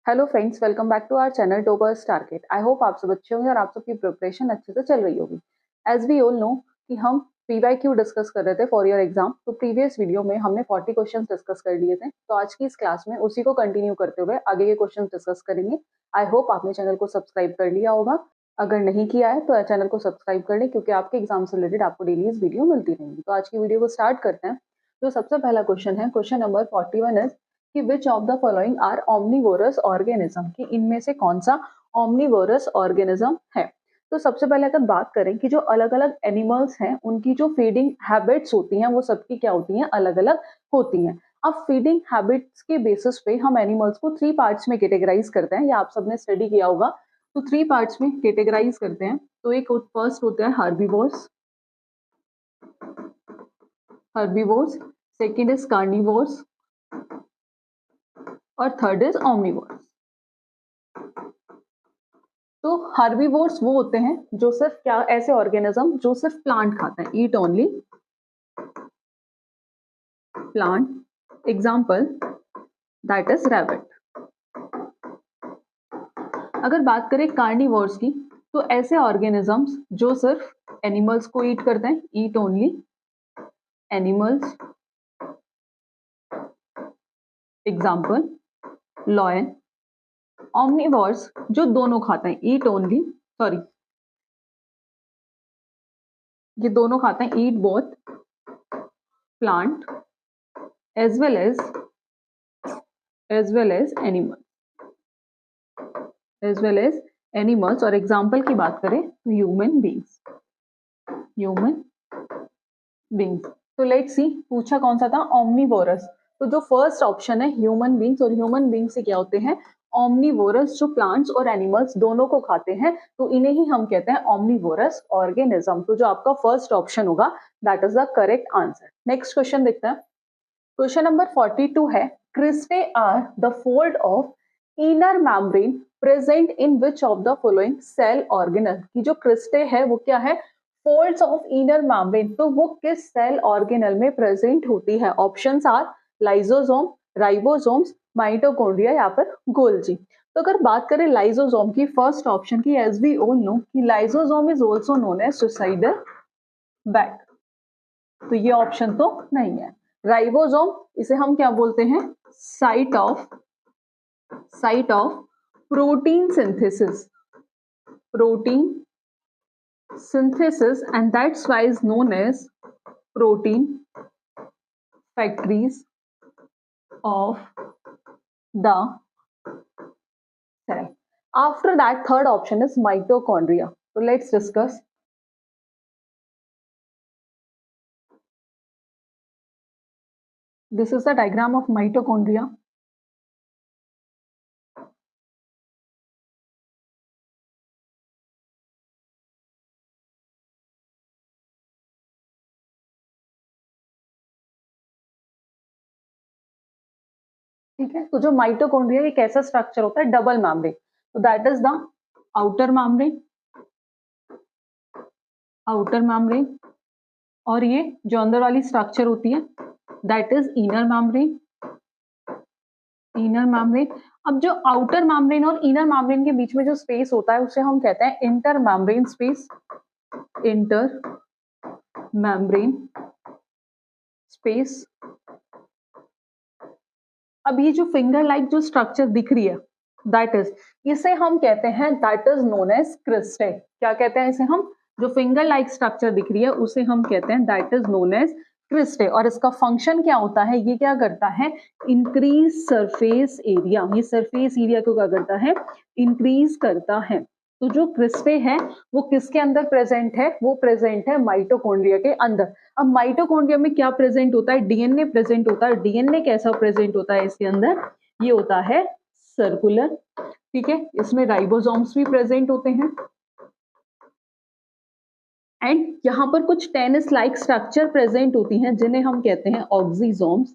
Hello friends, welcome back to our channel toppers target. I hope आप सब अच्छे होंगे और आप सबकी प्रिपरेशन अच्छे से चल रही होगी। एज वी ऑल नो कि हम पीवाईक्यू डिस्कस कर रहे थे फॉर योर एग्जाम। तो प्रीवियस वीडियो में हमने 40 क्वेश्चंस डिस्कस कर लिए थे। तो आज की इस क्लास में उसी को कंटिन्यू करते हुए आगे के क्वेश्चंस डिस्कस करेंगे। आई होप आपने चैनल को सब्सक्राइब कर लिया होगा। अगर नहीं किया है तो चैनल को सब्सक्राइब कर लें, क्योंकि आपके एग्जाम से रिलेटेड आपको डेली इस वीडियो मिलती रहेंगी। तो आज की वीडियो को स्टार्ट करते हैं। जो सबसे पहला क्वेश्चन है, क्वेश्चन नंबर 41 इज कि which of the following are omnivorous organism, कि इनमें से कौन सा ओमनीवोरस ऑर्गेनिज्म है। तो सबसे पहले अगर बात करें कि जो अलग अलग एनिमल्स हैं उनकी जो फीडिंग हैबिट्स होती हैं वो सबकी क्या होती हैं, अलग अलग होती हैं। अब फीडिंग हैबिट्स के बेसिस पे हम एनिमल्स को 3 पार्ट्स में कैटेगराइज करते हैं, या आप सबने स्टडी किया होगा। तो 3 पार्ट्स में कैटेगराइज करते हैं। तो एक फर्स्ट होता है हर्बीवोर्स, सेकेंड इज कार्निवोर्स और थर्ड इज ओमनीवोर्स। तो हर्बीवोर्स वो होते हैं जो सिर्फ क्या, ऐसे ऑर्गेनिज्म जो सिर्फ प्लांट खाते हैं, eat only plant. Example that is rabbit. अगर बात करें कार्निवोर्स की, तो ऐसे ऑर्गेनिजम्स जो सिर्फ एनिमल्स को ईट करते हैं, eat only animals. Example lion. Omnivores जो दोनों खाते हैं, ईट ओनली, सॉरी, ये दोनों खाते हैं, eat both plant as well as animals. और एग्जाम्पल की बात करें तो ह्यूमन बींग्स। तो लेट्स सी, पूछा कौन सा था, ओमनीवोरस। तो जो फर्स्ट ऑप्शन है ह्यूमन बींग्स, और ह्यूमन बींग्स से क्या होते हैं, ओमनीवोरस, जो प्लांट्स और एनिमल्स दोनों को खाते हैं, तो इन्हें ही हम कहते हैं ओमनीवोरस ऑर्गेनिज्म। तो जो आपका फर्स्ट ऑप्शन होगा that is the correct answer. Next question देखते हैं। क्वेश्चन नंबर 42 है, cristae are the fold of inner membrane present in which of the following cell organelle. की जो क्रिस्टे है वो क्या है, फोल्ड्स ऑफ इनर मेम्ब्रेन। तो वो किस सेल ऑर्गेनल में प्रेजेंट होती है। Options are lysosome, ribosomes, mitochondria या फिर गोल्जी। तो अगर बात करें लाइसोसोम की, फर्स्ट ऑप्शन की, एज वी ऑल नो कि lysosome is also known as suicidal bag. तो ये ऑप्शन तो नहीं है। राइबोसोम, इसे हम क्या बोलते हैं, site of protein synthesis, and that's why is known as protein factories of the cell. After that, third option is mitochondria. So let's discuss. This is the diagram of mitochondria. ठीक है, तो जो mitochondria ये कैसा structure होता है, double membrane. तो that is the outer membrane, और ये जो अंदर वाली स्ट्रक्चर होती है दैट इज इनर मेम्ब्रेन। अब जो आउटर मेम्ब्रेन और इनर मेम्ब्रेन के बीच में जो स्पेस होता है उसे हम कहते हैं इंटर मेम्ब्रेन स्पेस। अब ये जो फिंगर लाइक जो स्ट्रक्चर दिख रही है दैट इज, इसे हम कहते हैं that is known as cristae. क्या कहते हैं इसे हम, जो फिंगर लाइक स्ट्रक्चर दिख रही है उसे हम कहते हैं that is known as cristae. और इसका फंक्शन क्या होता है, ये क्या करता है, इंक्रीज सरफेस एरिया। ये सरफेस एरिया को क्या करता है, इंक्रीज करता है। तो जो क्रिस्टे है वो किसके अंदर प्रेजेंट है, वो प्रेजेंट है माइटोकॉन्ड्रिया के अंदर। अब माइटोकॉन्ड्रिया में क्या प्रेजेंट होता है, डीएनए प्रेजेंट होता है। डीएनए कैसा प्रेजेंट होता है इसके अंदर, ये होता है सर्कुलर। ठीक है, इसमें राइबोसोम्स भी प्रेजेंट होते हैं, एंड यहाँ पर कुछ टेनिस लाइक स्ट्रक्चर प्रेजेंट होती हैं जिन्हें हम कहते हैं ऑक्सीजोम्स,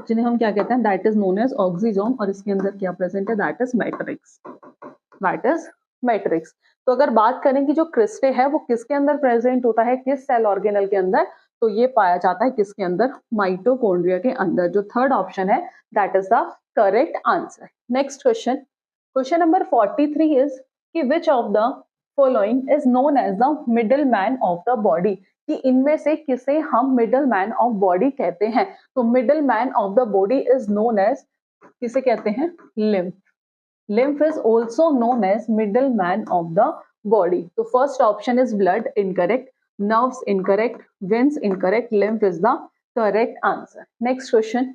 जिन्हें हम क्या कहते हैं, that is known as oxysome. और इसके अंदर क्या प्रेजेंट है, दैट इज मैट्रिक्स। तो अगर बात करें कि जो क्रिस्टे है वो किसके अंदर प्रेजेंट होता है, किस सेल ऑर्गेनल के अंदर, तो ये पाया जाता है किसके अंदर, माइटोकॉन्ड्रिया के अंदर। जो थर्ड ऑप्शन है that is the correct answer. Next question, question number 43 is कि which of the following is known as the middle man of the body, कि इनमें से किसे हम मिडल मैन ऑफ बॉडी कहते हैं। तो middle man of the body is known as, किसे कहते हैं, lymph. Lymph is also known as middle man of the body. तो first option is blood, incorrect, nerves incorrect, veins incorrect, lymph is the correct answer. Next question,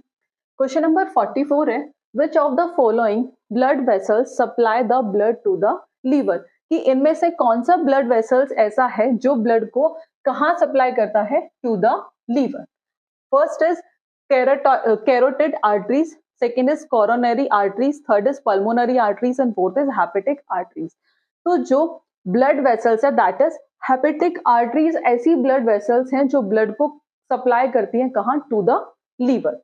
question number 44 है which of the following blood vessels supply the blood to the liver, कि इनमें से कौन सा blood vessels ऐसा है जो blood को कहां सप्लाई करता है, to the liver. First is carotid arteries, second is coronary arteries, third is pulmonary arteries and fourth is hepatic arteries। तो जो blood vessels है that is hepatic arteries ऐसी blood vessels हैं जो blood को सप्लाई करती हैं कहाँ, to the liver।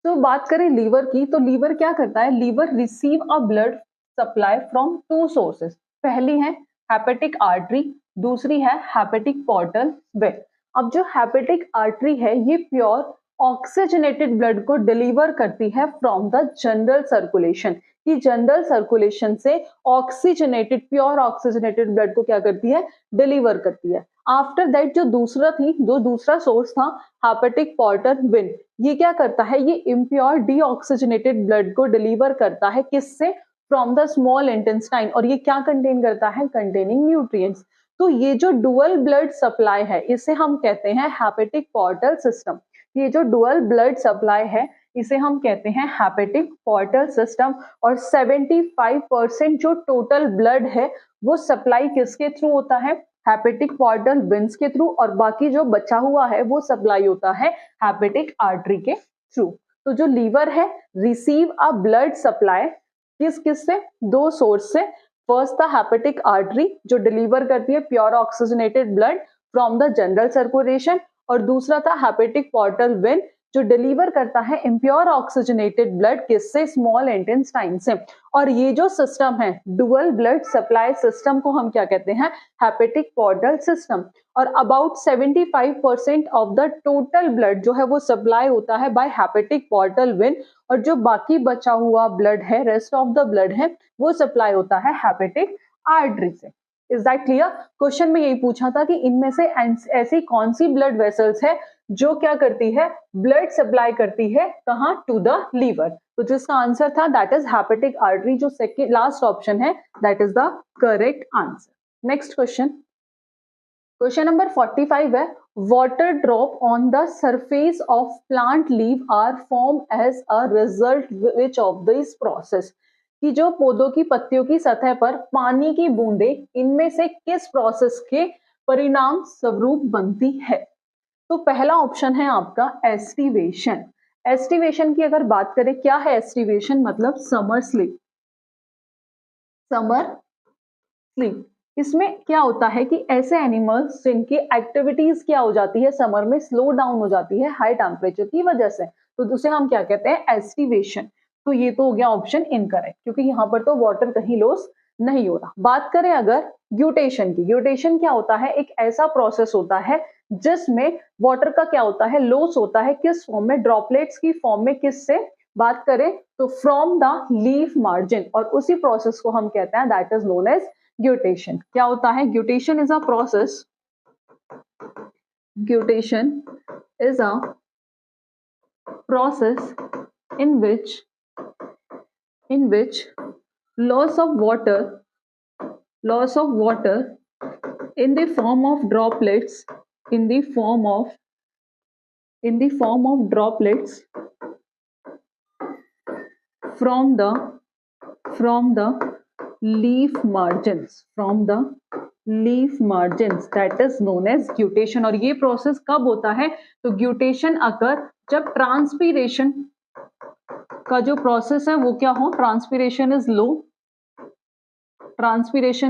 तो बात करें लीवर की, तो लीवर क्या करता है, liver receive a blood supply from two sources. पहली है हेपेटिक आर्टरी, दूसरी है हेपेटिक पोर्टल वेन। अब जो हेपेटिक आर्टरी है ये प्योर ऑक्सीजनेटेड ब्लड को डिलीवर करती है फ्रॉम द जनरल सर्कुलेशन, कि जनरल सर्कुलेशन से ऑक्सीजनेटेड, प्योर ऑक्सीजनेटेड ब्लड को क्या करती है, डिलीवर करती है। आफ्टर दैट जो दूसरा सोर्स था हेपेटिक पोर्टल वेन, ये क्या करता है, ये इम्प्योर डीऑक्सीजनेटेड ब्लड को डिलीवर करता है, किससे, फ्रॉम द स्मॉल इंटेस्टाइन। और ये क्या कंटेन करता है, कंटेनिंग न्यूट्रिएंट्स। तो ये जो डुअल ब्लड सप्लाई है इसे हम कहते हैं हेपेटिक पोर्टल सिस्टम। ये जो डुअल ब्लड सप्लाई है इसे हम कहते हैं हेपेटिक पोर्टल सिस्टम। और 75% जो टोटल ब्लड है वो सप्लाई किसके थ्रू होता है, हेपेटिक पोर्टल वेन्स के थ्रू, और बाकी जो बचा हुआ है वो सप्लाई होता है हेपेटिक आर्टरी के थ्रू। तो जो लीवर है रिसीव अ ब्लड सप्लाई किस से, दो सोर्स से। फर्स्ट था हेपेटिक आर्टरी जो डिलीवर करती है pure oxygenated blood from the general circulation, और दूसरा था हेपेटिक पोर्टल वेन जो डिलीवर करता है इम्प्योर ऑक्सीजनेटेड ब्लड किससे, स्मॉल इंटेस्टाइन से। और ये जो सिस्टम है डुअल ब्लड सप्लाई सिस्टम को हम क्या कहते हैं, हेपेटिक पोर्टल सिस्टम। और about 75% of the total blood जो है वो सप्लाई होता है बाय हेपेटिक पोर्टल वेन, और जो बाकी बचा हुआ ब्लड है, रेस्ट ऑफ द ब्लड है, वो सप्लाई होता है हेपेटिक आर्टरी से। Is that clear? क्वेश्चन में यही पूछा था कि इनमें से ऐसी कौन सी ब्लड वेसल्स है जो क्या करती है, ब्लड सप्लाई करती है कहां, टू द लीवर। तो जिसका आंसर था दैट इज हेपेटिक आर्टरी, जो सेकंड लास्ट ऑप्शन है that is the correct answer. Next question, question number 45 है water drop on the surface of plant leave are form as a result which of this process, कि जो पौधों की पत्तियों की सतह पर पानी की बूंदें इनमें से किस प्रोसेस के परिणाम स्वरूप बनती है। तो पहला ऑप्शन है आपका एस्टिवेशन। एस्टिवेशन की अगर बात करें, क्या है एस्टिवेशन, मतलब समर स्लीप। समर स्लीप इसमें क्या होता है कि ऐसे एनिमल्स जिनकी एक्टिविटीज क्या हो जाती है, समर में स्लो डाउन हो जाती है हाई टेम्परेचर की वजह से, तो उसे हम क्या कहते हैं, एस्टिवेशन। तो ये तो हो गया ऑप्शन इनकरेक्ट, क्योंकि यहाँ पर तो वाटर कहीं लॉस नहीं हो रहा। बात करें अगर ग्यूटेशन की, ग्यूटेशन क्या होता है, एक ऐसा प्रोसेस होता है जिसमें वाटर का क्या होता है, लॉस होता है, किस फॉर्म में, ड्रॉपलेट्स की फॉर्म में। किससे बात करें तो फ्रॉम द लीफ मार्जिन, और उसी प्रोसेस को हम कहते हैं that is known as guttation. क्या होता है, guttation is a process, guttation is a process in which loss of water in the form of droplets from the leaf margins that is known as guttation। और ये process कब होता है, तो guttation अकर जब ट्रांसपीरेशन का जो प्रोसेस है वो क्या हो, ट्रांसपीरेशन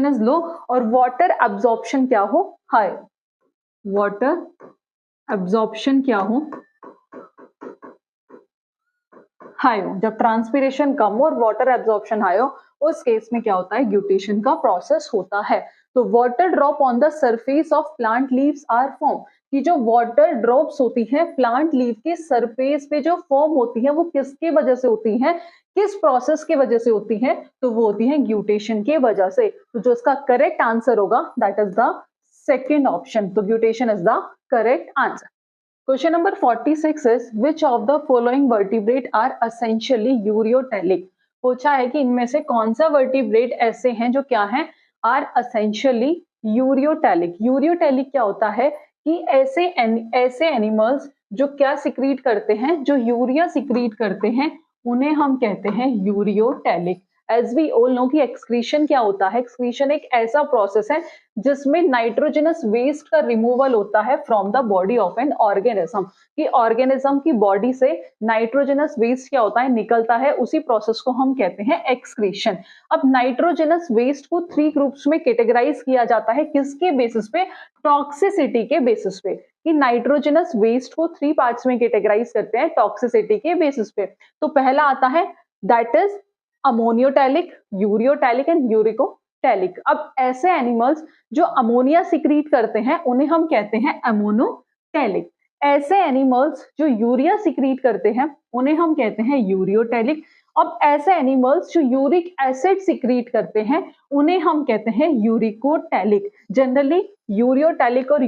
इज लो, और वाटर एब्जॉर्प्शन क्या हो, हाई। वाटर एब्जॉर्प्शन क्या हो, हाई हो। जब ट्रांसपीरेशन कम हो और वाटर एब्जॉर्प्शन हाई हो, उस केस में क्या होता है, ग्यूटेशन का प्रोसेस होता है। तो water drop on the surface of plant leaves are form, कि जो वाटर ड्रॉप्स होती हैं प्लांट लीफ के सरफेस पे जो फॉर्म होती है वो किसकी वजह से होती है, किस प्रोसेस की वजह से होती है, तो वो होती है ग्यूटेशन की वजह से। तो जो इसका करेक्ट आंसर होगा that is the second option, तो guttation is the correct answer. Question number 46 is which of the following vertebrate are essentially ureotelic. पूछा है कि इनमें से कौन सा वर्टिब्रेट ऐसे हैं जो क्या है, आर एसेंशियली यूरियोटेलिक। यूरियोटेलिक क्या होता है कि ऐसे एनिमल्स जो क्या सिक्रीट करते हैं, जो यूरिया सिक्रीट करते हैं, उन्हें हम कहते हैं ureotelic. As we all know कि एक्सक्रीशन क्या होता है, एक्सक्रीशन एक ऐसा प्रोसेस है जिसमें नाइट्रोजनस वेस्ट का रिमूवल होता है from the body of an organism, कि ऑर्गेनिज्म की बॉडी से नाइट्रोजनस वेस्ट क्या होता है, निकलता है, उसी प्रोसेस को हम कहते हैं एक्सक्रीशन। अब नाइट्रोजनस वेस्ट को 3 ग्रुप्स में कैटेगराइज किया जाता है, किसके बेसिस पे, टॉक्सिसिटी के बेसिस पे, कि नाइट्रोजनस वेस्ट को 3 पार्ट्स में कैटेगराइज करते हैं टॉक्सिसिटी के बेसिस पे। तो पहला आता है that is ammonotelic, ureotelic and uricotelic. अब ऐसे एनिमल्स जो अमोनिया सिक्रीट करते हैं उन्हें हम कहते हैं अमोनोटैलिक। ऐसे एनिमल्स जो यूरिया सिक्रीट करते हैं उन्हें हम कहते हैं यूरियोटैलिक। अब ऐसे एनिमल्स जो यूरिक एसिड सिक्रीट करते हैं उन्हें हम कहते हैं यूरिकोटैलिक। जनरली यूरियोटैलिक और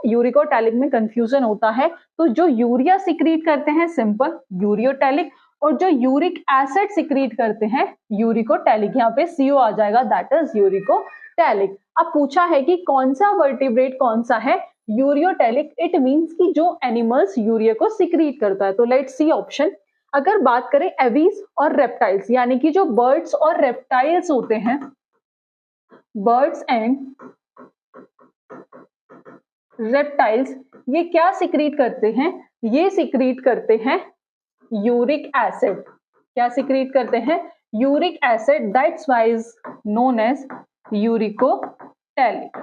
यूरिकोटैलिक में कंफ्यूजन होता है, तो जो यूरिया सिक्रीट करते हैं सिंपल यूरियोटैलिक, और जो यूरिक एसिड सिक्रीट करते हैं यूरिकोटैलिक। यहाँ पे CO आ जाएगा दैट इज यूरिकोटैलिक। अब पूछा है कि कौन सा वर्टिब्रेट कौन सा है यूरियोटैलिक, इट मींस कि जो एनिमल्स यूरिया को सिक्रीट करता है। तो लेट्स सी ऑप्शन। अगर बात करें एवीज और रेप्टाइल्स, यानी कि जो बर्ड्स और रेप्टाइल्स होते हैं, बर्ड्स एंड रेप्टाइल्स, ये क्या सिक्रीट करते हैं, ये सिक्रीट करते हैं यूरिक एसिड। क्या सिक्रीट करते हैं, uric acid, that's why is known as uricotelic.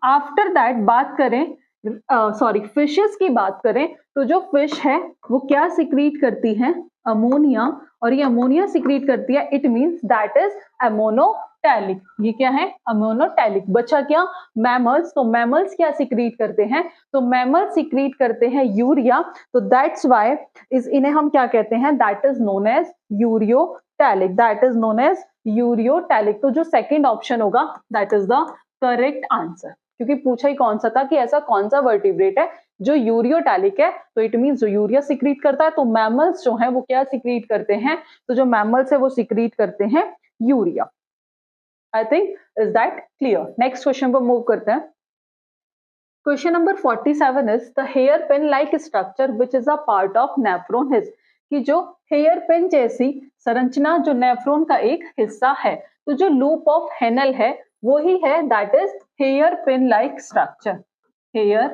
After that बात करें फिशेस की बात करें, तो जो फिश है वो क्या सिक्रीट करती है, अमोनिया, और ये अमोनिया सिक्रीट करती है, it means that is ammonotelic. ये क्या है, अमोनोटैलिक। बचा क्या, मैमल्स। तो मैमल्स क्या सिक्रीट करते हैं, तो मैमल्स सिक्रीट करते हैं यूरिया, तो दैट्स व्हाई इज इन्हें हम क्या कहते हैं, that is known as ureotelic, that is known as ureotelic. तो जो सेकंड ऑप्शन होगा that is the correct answer, क्योंकि पूछा ही कौन सा था कि ऐसा कौन सा वर्टिब्रेट है जो यूरियोटैलिक है, तो इट मींस जो यूरिया सिक्रीट करता है। तो मैमल्स जो हैं वो क्या सिक्रीट करते हैं, तो जो मैमल्स है वो सिक्रीट करते हैं urea. I think is that clear. Next question पर मूव करते हैं। Question number 47 is the hairpin like structure which is a part of nephron is, कि जो हेयर पिन जैसी संरचना जो नेफ्रॉन का एक हिस्सा है, तो जो लूप ऑफ हेनल है वो ही है that is hairpin like structure, hair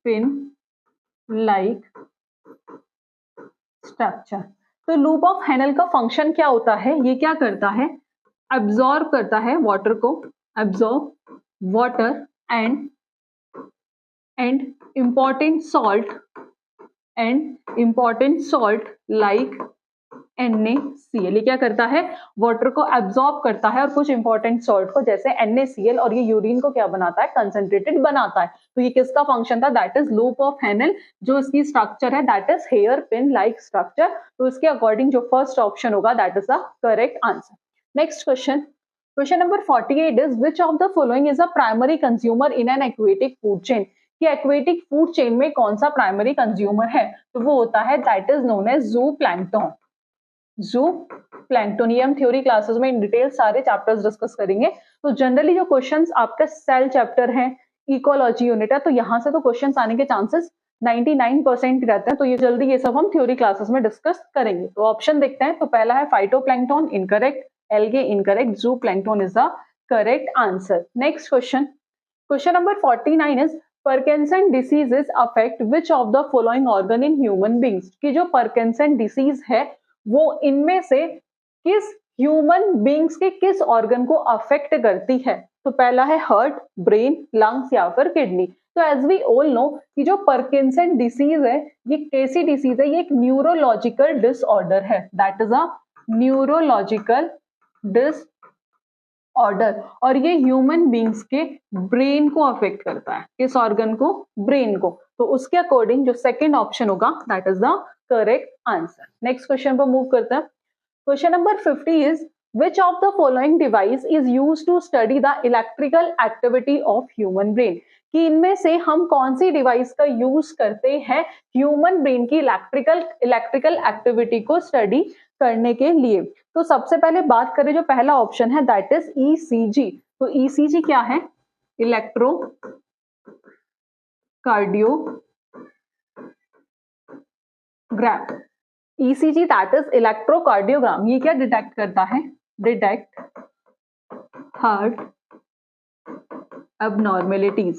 pin like structure. तो लूप ऑफ हेनल का फंक्शन क्या होता है, ये क्या करता है, एब्जॉर्ब करता है वाटर को, absorb water and important salt like NaCl। ये क्या करता है, वाटर को एब्जॉर्ब करता है और कुछ इंपॉर्टेंट सॉल्ट को जैसे NaCl, और ये यूरिन को क्या बनाता है, कंसंट्रेटेड बनाता है। तो ये किसका फंक्शन था, that is loop of Henle. जो इसकी स्ट्रक्चर है that is hairpin like structure. तो इसके अकॉर्डिंग जो फर्स्ट ऑप्शन होगा that is the correct answer. Next question, question number 48 is which of the following is a primary consumer in an aquatic food chain, कि aquatic food chain में कौन सा primary consumer है, तो वो होता है दैट इज नोन एज जू प्लैंक्टन। जू प्लैंक्टन, ये हम थ्योरी क्लासेस में इन डिटेल सारे चैप्टर्स डिस्कस करेंगे। तो जनरली जो क्वेश्चंस आपका सेल चैप्टर है, इकोलॉजी यूनिट है, तो यहाँ से तो क्वेश्चंस आने के चांसेस 99% रहते हैं। तो ये जल्दी ये सब हम थ्योरी क्लासेस में डिस्कस करेंगे। तो ऑप्शन देखते हैं। तो पहला है फाइटोप्लैंक्टन, इनकरेक्ट, एल्गे इनकरेक्ट, जू plankton is the correct answer. Next question, question number 49 is Parkinson diseases affect which of the following organ in human beings, कि जो Parkinson disease है वो इनमें से किस ह्यूमन बींग्स के किस ऑर्गन को अफेक्ट करती है। तो पहला है हार्ट, ब्रेन, लंग्स या फिर किडनी। तो एज वी ऑल नो कि जो Parkinson डिसीज है ये कैसी डिसीज है, ये एक न्यूरोलॉजिकल डिसऑर्डर है, that is a neurological disorder. Order, और ये ह्यूमन बींग्स के ब्रेन को अफेक्ट करता है। किस ऑर्गन को? ब्रेन को। तो उसके अकॉर्डिंग जो सेकंड ऑप्शन होगा that is the correct answer. Next question पर मूव करते हैं। Question number 50 is which of the following device is used to study the electrical activity of human brain? कि इनमें से हम कौन सी डिवाइस का यूज करते हैं ह्यूमन ब्रेन की इलेक्ट्रिकल एक्टिविटी को स्टडी करने के लिए। तो सबसे पहले बात करें जो पहला ऑप्शन है दैट इज ईसीजी। तो ईसीजी क्या है? Electro cardiogram. ECG that is electrocardiogram. ये क्या डिटेक्ट करता है? Detect heart abnormalities।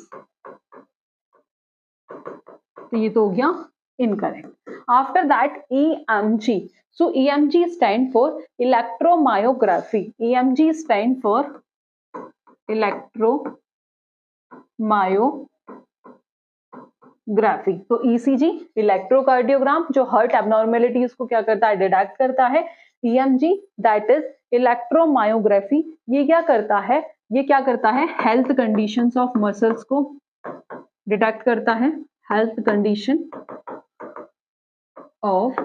तो ये तो हो गया incorrect. After that EMG। So EMG stand for electromyography. EMG stand for electromyography. तो ECG इलेक्ट्रोकार्डियोग्राम जो हार्ट एबनॉर्मेलिटीज को क्या करता है? डिटेक्ट करता है। EMG दैट इज इलेक्ट्रोमायोग्राफी ये क्या करता है? ये क्या करता है? हेल्थ कंडीशंस ऑफ मसल्स को डिटेक्ट करता है। Health condition of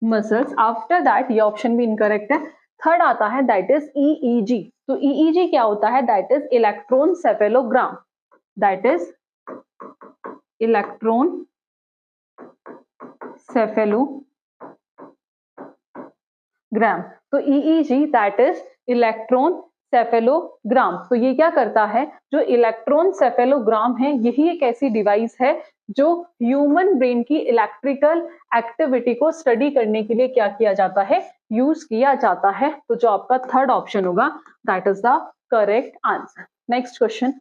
muscles. After that ये ऑप्शन भी इनकरेक्ट है। थर्ड आता है दैट इज EEG। तो EEG क्या होता है? That is electroencephalogram. That is electroencephalogram. तो EEG that is electroencephalogram. तो ये क्या करता है? जो इलेक्ट्रॉन सेफेलोग्राम है यही एक ऐसी डिवाइस है जो ह्यूमन ब्रेन की इलेक्ट्रिकल एक्टिविटी को स्टडी करने के लिए क्या किया जाता है? यूज किया जाता है। तो जो आपका थर्ड ऑप्शन होगा that is the correct answer. Next question.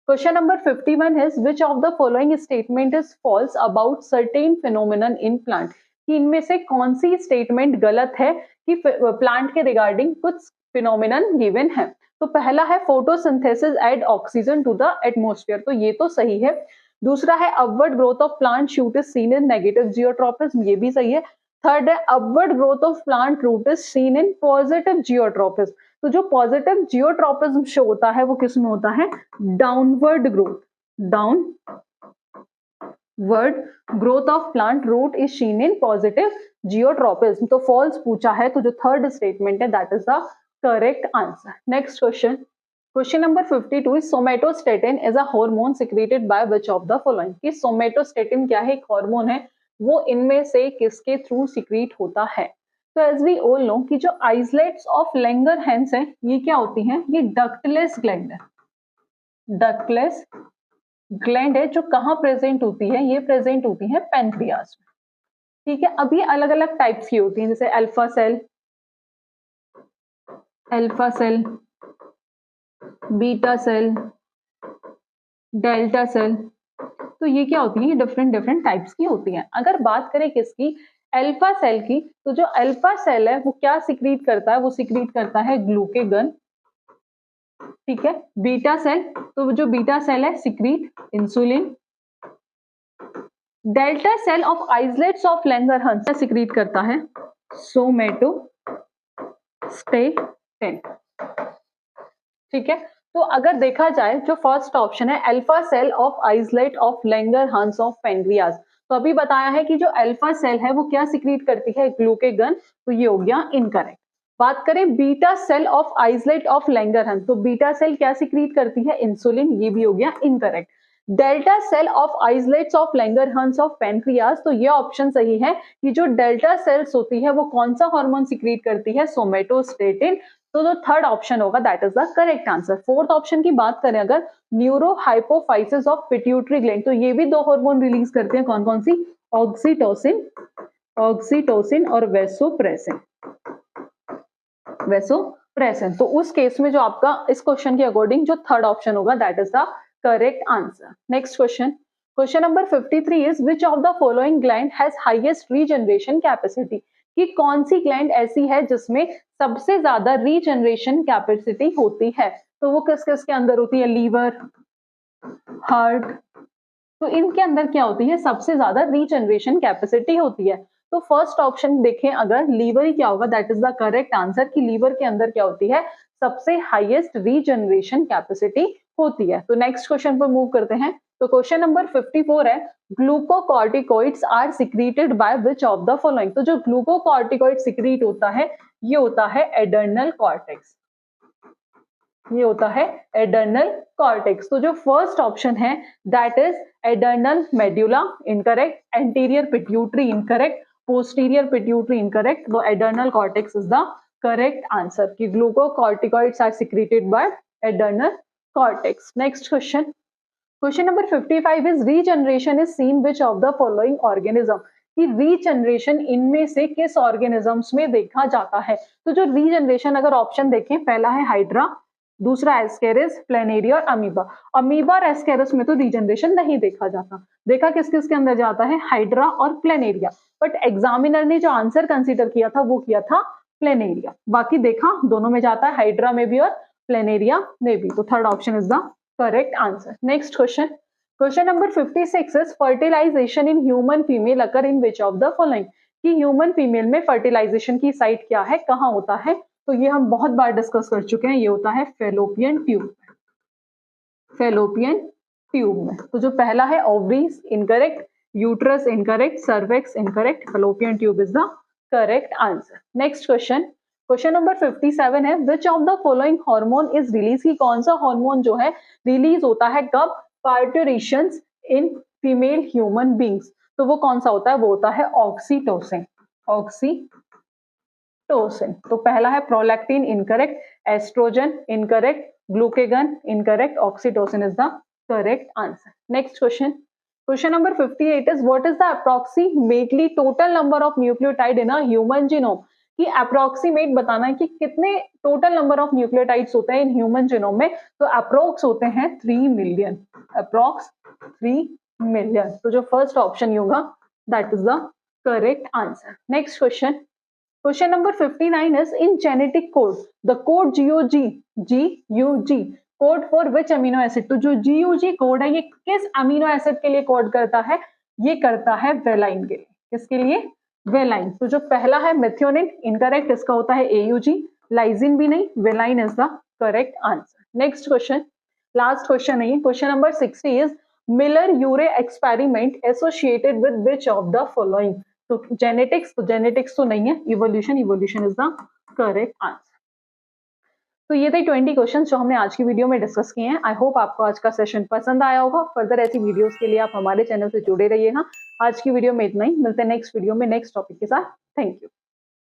Question number 51 is which of the following statement is false about certain phenomenon in plant? कि इनमें से कौन सी स्टेटमेंट गलत है कि प्लांट के रिगार्डिंग कुछ फिनोमिनन गिवन है। तो पहला है photosynthesis add oxygen to the atmosphere. तो ये तो सही है। दूसरा है upward growth of plant shoot is seen in negative geotropism. ये भी सही है। थर्ड है upward growth of plant root is seen in positive geotropism. तो जो पॉजिटिव जियोट्रॉपिज्म शो होता है वो किस में होता है? Downward growth. Downward growth of plant root is seen in positive geotropism. तो फॉल्स पूछा है। तो जो थर्ड स्टेटमेंट है that is the correct answer. Next question. Question number 52 is somatostatin is a hormone secreted by which of the following? कि somatostatin क्या है? एक हार्मोन है। वो इनमें से किसके थ्रू सिक्रीट होता है? तो एज वी ऑल नो कि जो आइसलेट्स ऑफ लैंगरहैंस है ये क्या होती हैं? ये डक्टलेस ग्लैंड है। डक्टलेस ग्लैंड है जो कहाँ प्रेजेंट होती है? ये प्रेजेंट होती है पैनक्रियाज में। ठीक है। अब ये अलग अलग टाइप्स की होती हैं जैसे alpha cell, beta cell, delta cell. तो ये क्या होती है? डिफरेंट टाइप्स की होती हैं। अगर बात करें किसकी? अल्फा सेल की। तो जो अल्फा सेल है वो क्या सिक्रीट करता है? वो सिक्रीट करता है ग्लूकेगन। ठीक है। बीटा सेल, तो जो बीटा सेल है secrete insulin. Delta cell of islets of Langerhans secrete करता है सोमेटोस्टेटिन। ठीक है। तो अगर देखा जाए जो फर्स्ट ऑप्शन है alpha cell of islet of Langerhans of pancreas, तो अभी बताया है कि जो अल्फा सेल है वो क्या सिक्रीट करती है? ग्लूकेगन। तो ये हो गया इनकरेक्ट। बात करें beta cell of islet of Langerhans, तो बीटा सेल क्या सिक्रीट करती है? इंसुलिन। ये भी हो गया incorrect. Delta cell of islets of Langerhans of pancreas, तो ये ऑप्शन सही है कि जो डेल्टा सेल्स होती है वो कौन सा हार्मोन सिक्रीट करती है? सोमेटोस्टेटिन। तो जो थर्ड ऑप्शन होगा that is the correct answer. Fourth option की बात करें अगर, neuro hypophysis of pituitary gland, तो ये भी दो हार्मोन रिलीज करते हैं। कौन कौन सी? ऑक्सीटोसिन और वेसोप्रेसिन। तो उस केस में जो आपका इस क्वेश्चन के अकॉर्डिंग जो थर्ड ऑप्शन होगा that is the correct answer. Next question. Question number 53 is which of the following gland has highest regeneration capacity? कि कौन सी ग्लैंड ऐसी है जिसमें सबसे ज्यादा रीजनरेशन कैपेसिटी होती है? तो वो किस किस के अंदर होती है? Liver, heart. तो इनके अंदर क्या होती है? सबसे ज्यादा रीजनरेशन कैपेसिटी होती है। तो फर्स्ट ऑप्शन देखें अगर, लीवर ही क्या होगा, that is the correct answer कि लीवर के अंदर क्या होती है, सबसे हाईएस्ट रीजनरेशन कैपेसिटी होती है। तो नेक्स्ट क्वेश्चन पर मूव करते हैं। तो क्वेश्चन नंबर 54 है, glucocorticoids are secreted by which of the following. तो जो ग्लूकोकॉर्टिकॉइड सिक्रीट होता है ये होता है एडर्नल कॉर्टेक्स, ये होता है एडर्नल कॉर्टेक्स। तो जो फर्स्ट ऑप्शन है that is adrenal medulla, incorrect, anterior pituitary incorrect, posterior pituitary incorrect. तो adrenal cortex is the correct answer कि glucocorticoids are secreted by adrenal cortex. Next question, question number 55 is regeneration is seen which of the following organism. कि regeneration इनमें से किस organisms में देखा जाता है। तो जो रीजनरेशन अगर ऑप्शन देखें, पहला है हाइड्रा, दूसरा एस्केरिस, प्लेनेरिया और अमीबा। अमीबा और एस्केरिस में तो रीजनरेशन नहीं देखा जाता, देखा किस किस के अंदर जाता है, हाइड्रा और प्लेनेरिया। बट एग्जामिनर ने जो आंसर कंसीडर किया था वो किया था प्लेनेरिया, बाकी देखा दोनों में जाता है, हाइड्रा में भी और प्लेनेरिया में भी। तो third option is the correct answer. Next question, question number 56 is fertilization in human female occur in which of the following. कि ह्यूमन फीमेल में फर्टिलाइजेशन की साइट क्या है, कहां होता है। तो ये हम बहुत बार डिस्कस कर चुके हैं, ये होता है फेलोपियन ट्यूब, फेलोपियन ट्यूब में। तो जो पहला है ovaries incorrect, uterus incorrect, cervix incorrect, fallopian tube is the correct answer. Next question, question number 57 है, which of the following hormone is release. की कौन सा हार्मोन जो है रिलीज होता है कब, पार्टूरेशंस इन फीमेल ह्यूमन बींग्स। तो वो कौन सा होता है, वो होता है ऑक्सीटोसिन, ऑक्सीटोसिन। तो पहला है prolactin incorrect, oestrogen incorrect, glucagon incorrect, oxytocin is the correct answer. Next question, question number 58 is what is the approximately total number of nucleotide in a human genome. कि अप्रोक्सीमेट बताना है कि कितने total number of nucleotides होते हैं in human genome में। तो approx होते हैं 3 मिलियन, अप्रोक्स 3 मिलियन। तो जो फर्स्ट ऑप्शन होगा that is the correct answer. Next question, question number 59 is in genetic code the code GUG code for which amino acid. तो जो GUG कोड है ये किस अमीनो एसिड के लिए कोड करता है, ये करता है वेलाइन के लिए। किसके लिए, वेलाइन। तो जो पहला है मेथियोनिन इनकरेक्ट, इसका होता है AUG, लाइजिन भी नहीं, valine is the correct answer. Next question, last question है, question number 60 is Miller Urey experiment associated with which of the following. तो जेनेटिक्स, तो जेनेटिक्स तो नहीं है, evolution, evolution is the correct answer. तो ये थे 20 क्वेश्चंस जो हमने आज की वीडियो में डिस्कस किए हैं। आई होप आपको आज का सेशन पसंद आया होगा। फर्दर ऐसी वीडियोस के लिए आप हमारे चैनल से जुड़े रहिएगा। आज की वीडियो में इतना ही, मिलते हैं नेक्स्ट वीडियो में नेक्स्ट टॉपिक के साथ। Thank you.